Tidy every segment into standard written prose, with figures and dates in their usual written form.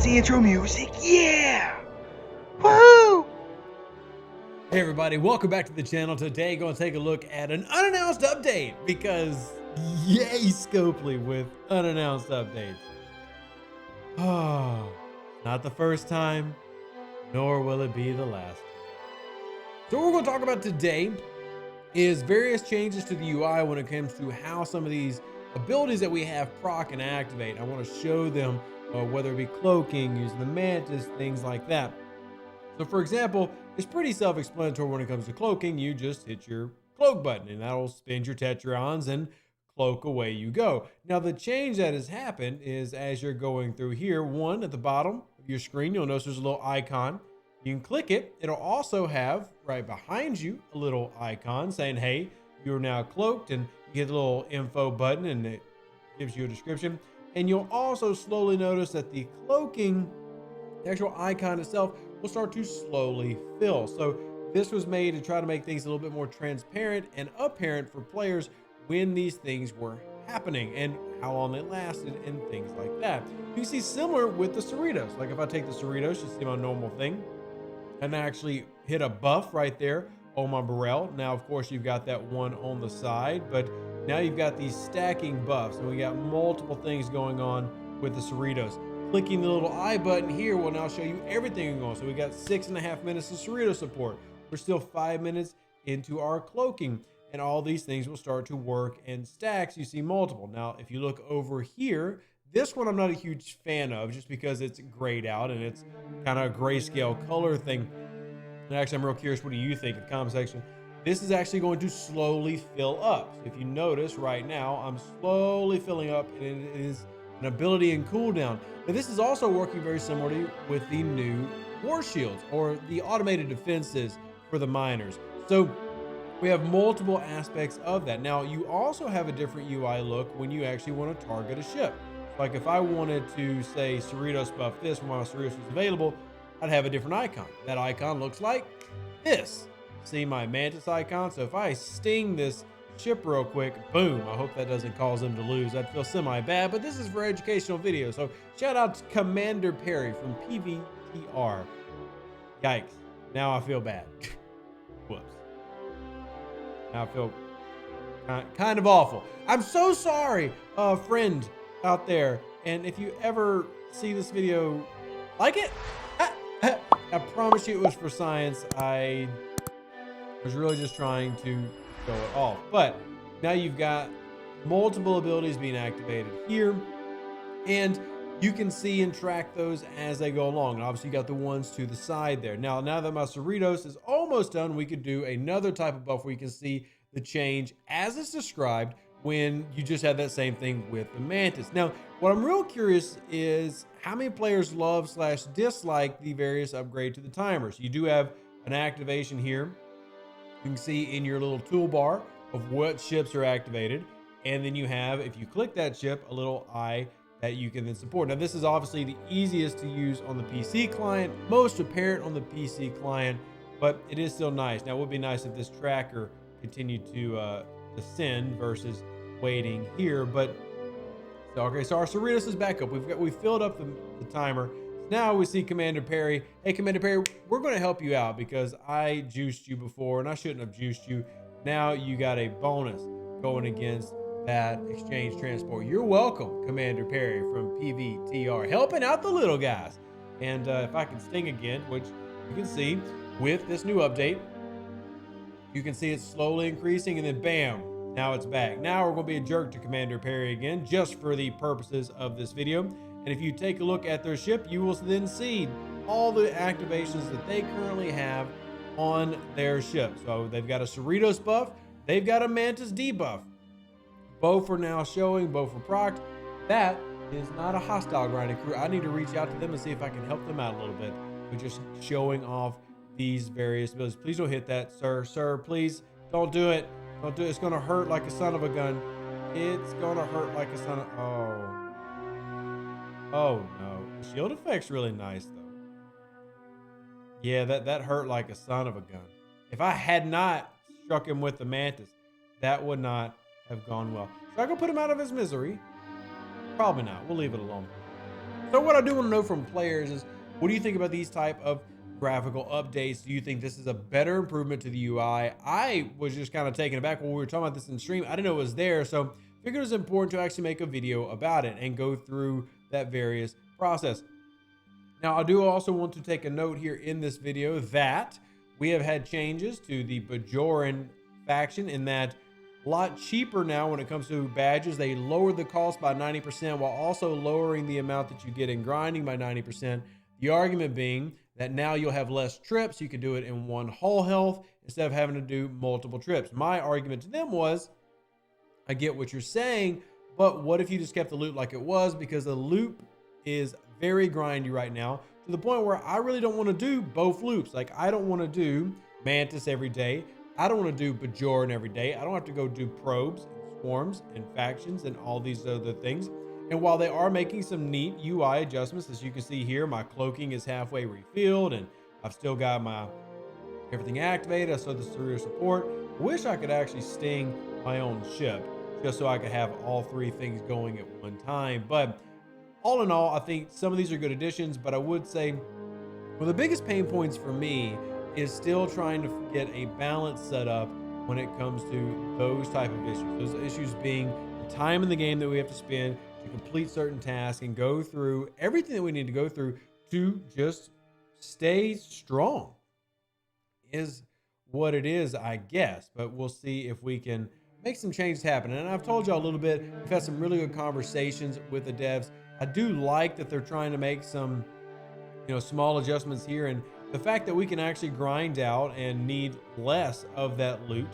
the intro music. Yeah! Woo! Hey everybody, welcome back to the channel. Today, going to take a look at an unannounced update because yay Scopely with unannounced updates. Oh, not the first time, nor will it be the last. So what we're going to talk about today is various changes to the UI when it comes to how some of these abilities that we have proc and activate. I want to show them whether it be cloaking, using the mantis, things like that. So for example, it's pretty self-explanatory when it comes to cloaking. You just hit your cloak button and that'll spin your tetrons and cloak away you go. Now the change that has happened is as you're going through here, one at the bottom of your screen, you'll notice there's a little icon. You can click it. It'll also have right behind you a little icon saying, hey, you're now cloaked, and you get a little info button and it gives you a description. And you'll also slowly notice that the cloaking, the actual icon itself, will start to slowly fill. So this was made to try to make things a little bit more transparent and apparent for players when these things were happening and how long they lasted and things like that. You see similar with the Cerritos. Like if I take the Cerritos, you see my normal thing, and I actually hit a buff right there on my barrel. Now, of course, you've got that one on the side, but now you've got these stacking buffs, and we got multiple things going on with the Cerritos. Clicking the little I button here will now show you everything going on. So we got 6.5 minutes of Cerritos support. We're still 5 minutes into our cloaking, and all these things will start to work in stacks. You see multiple. Now, if you look over here, this one I'm not a huge fan of just because it's grayed out and it's kind of a grayscale color thing. And actually, I'm real curious, what do you think in the comment section? This is actually going to slowly fill up. So if you notice right now, I'm slowly filling up, and it is an ability and cooldown. Now this is also working very similarly with the new war shields or the automated defenses for the miners. So we have multiple aspects of that. Now you also have a different UI look when you actually want to target a ship. Like if I wanted to say Cerritos buff this when my Cerritos was available, I'd have a different icon. That icon looks like this. See my mantis icon? So if I sting this ship real quick, boom, I hope that doesn't cause them to lose. I'd feel semi-bad, but this is for educational video. So shout out to Commander Perry from PVTR. Yikes. Now I feel bad. Whoops. Now I feel kind of awful. I'm so sorry, friend out there. And if you ever see this video, like it, I promise you it was for science. I was really just trying to show it off. But now you've got multiple abilities being activated here, and you can see and track those as they go along. And obviously you got the ones to the side there. Now that my Cerritos is almost done, we could do another type of buff where you can see the change as it's described when you just had that same thing with the Mantis. Now, what I'm real curious is how many players love / dislike the various upgrade to the timers. You do have an activation here. You can see in your little toolbar of what ships are activated. And then you have, if you click that ship, a little eye that you can then support. Now, this is obviously the easiest to use on the PC client, most apparent on the PC client, but it is still nice. Now, it would be nice if this tracker continued to descend versus waiting here. But so, okay, so our Cerritos is back up. We filled up the timer. Now we see Commander Perry. Hey, Commander Perry, we're going to help you out because I juiced you before and I shouldn't have juiced you. Now you got a bonus going against that exchange transport. You're welcome, Commander Perry from PVTR, helping out the little guys. And if I can sting again, which you can see with this new update, you can see it's slowly increasing and then bam, now it's back. Now we're going to be a jerk to Commander Perry again, just for the purposes of this video. And if you take a look at their ship, you will then see all the activations that they currently have on their ship. So they've got a Cerritos buff, they've got a Mantis debuff. Both are now showing, both are procced. That is not a hostile grinding crew. I need to reach out to them and see if I can help them out a little bit with just showing off these various abilities. Please don't hit that, sir. Sir, please don't do it. Don't do it. It's going to hurt like a son of a gun. It's going to hurt like a son of... Oh no, the shield effect's really nice though. Yeah, that hurt like a son of a gun. If I had not struck him with the Mantis, that would not have gone well. So I can put him out of his misery. Probably not. We'll leave it alone. So what I do want to know from players is, what do you think about these type of graphical updates? Do you think this is a better improvement to the UI? I was just kind of taken aback when we were talking about this in stream. I didn't know it was there, so figured it was important to actually make a video about it and go through that various process. Now, I do also want to take a note here in this video that we have had changes to the Bajoran faction, in that a lot cheaper now when it comes to badges. They lowered the cost by 90% while also lowering the amount that you get in grinding by 90%. The argument being that now you'll have less trips. You can do it in one whole health instead of having to do multiple trips. My argument to them was, I get what you're saying, but what if you just kept the loot like it was? Because the loop is very grindy right now, to the point where I really don't want to do both loops. Like, I don't want to do Mantis every day. I don't want to do Bajoran every day. I don't have to go do probes and swarms and factions and all these other things. And while they are making some neat UI adjustments, as you can see here, my cloaking is halfway refilled and I've still got my everything activated. I saw the Cerritos support. I wish I could actually sting my own ship just so I could have all three things going at one time. But all in all, I think some of these are good additions, but I would say one of the biggest pain points for me is still trying to get a balance set up when it comes to those type of issues. Those issues being the time in the game that we have to spend to complete certain tasks and go through everything that we need to go through to just stay strong is what it is, I guess. But we'll see if we can make some changes happen. And I've told y'all a little bit, we've had some really good conversations with the devs. I do like that they're trying to make some, small adjustments here, and the fact that we can actually grind out and need less of that loot.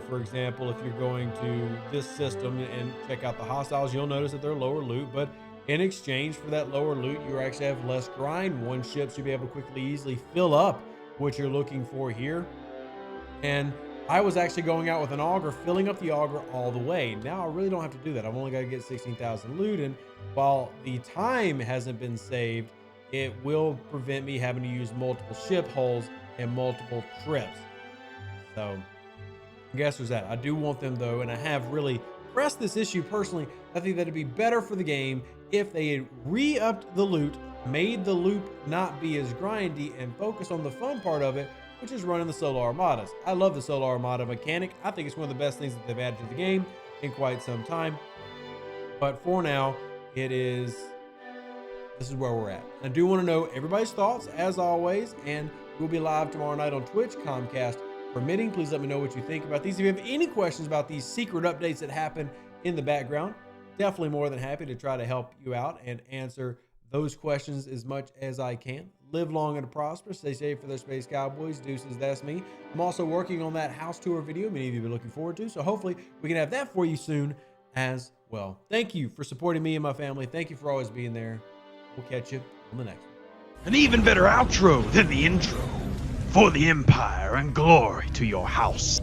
For example, if you're going to this system and check out the hostiles, you'll notice that they're lower loot, but in exchange for that lower loot, you actually have less grind. One ship should be able to quickly, easily fill up what you're looking for here. And I was actually going out with an auger, filling up the auger all the way. Now I really don't have to do that. I've only got to get 16,000 loot, and while the time hasn't been saved, it will prevent me having to use multiple ship hulls and multiple trips. So I guess there's that. I do want them though, and I have really pressed this issue personally. I think that it'd be better for the game if they had re-upped the loot, made the loop not be as grindy, and focus on the fun part of it, which is running the solo armadas. I love the solo armada mechanic. I think it's one of the best things that they've added to the game in quite some time. But for now, this is where we're at. I do want to know everybody's thoughts as always, and we'll be live tomorrow night on Twitch, Comcast permitting. Please let me know what you think about these. If you have any questions about these secret updates that happen in the background, definitely more than happy to try to help you out and answer those questions as much as I can. Live long and prosper. Stay safe for their Space Cowboys. Deuces, that's me. I'm also working on that house tour video many of you have been looking forward to, so hopefully we can have that for you soon as well. Thank you for supporting me and my family. Thank you for always being there. We'll catch you on the next one. An even better outro than the intro. For the Empire and glory to your house.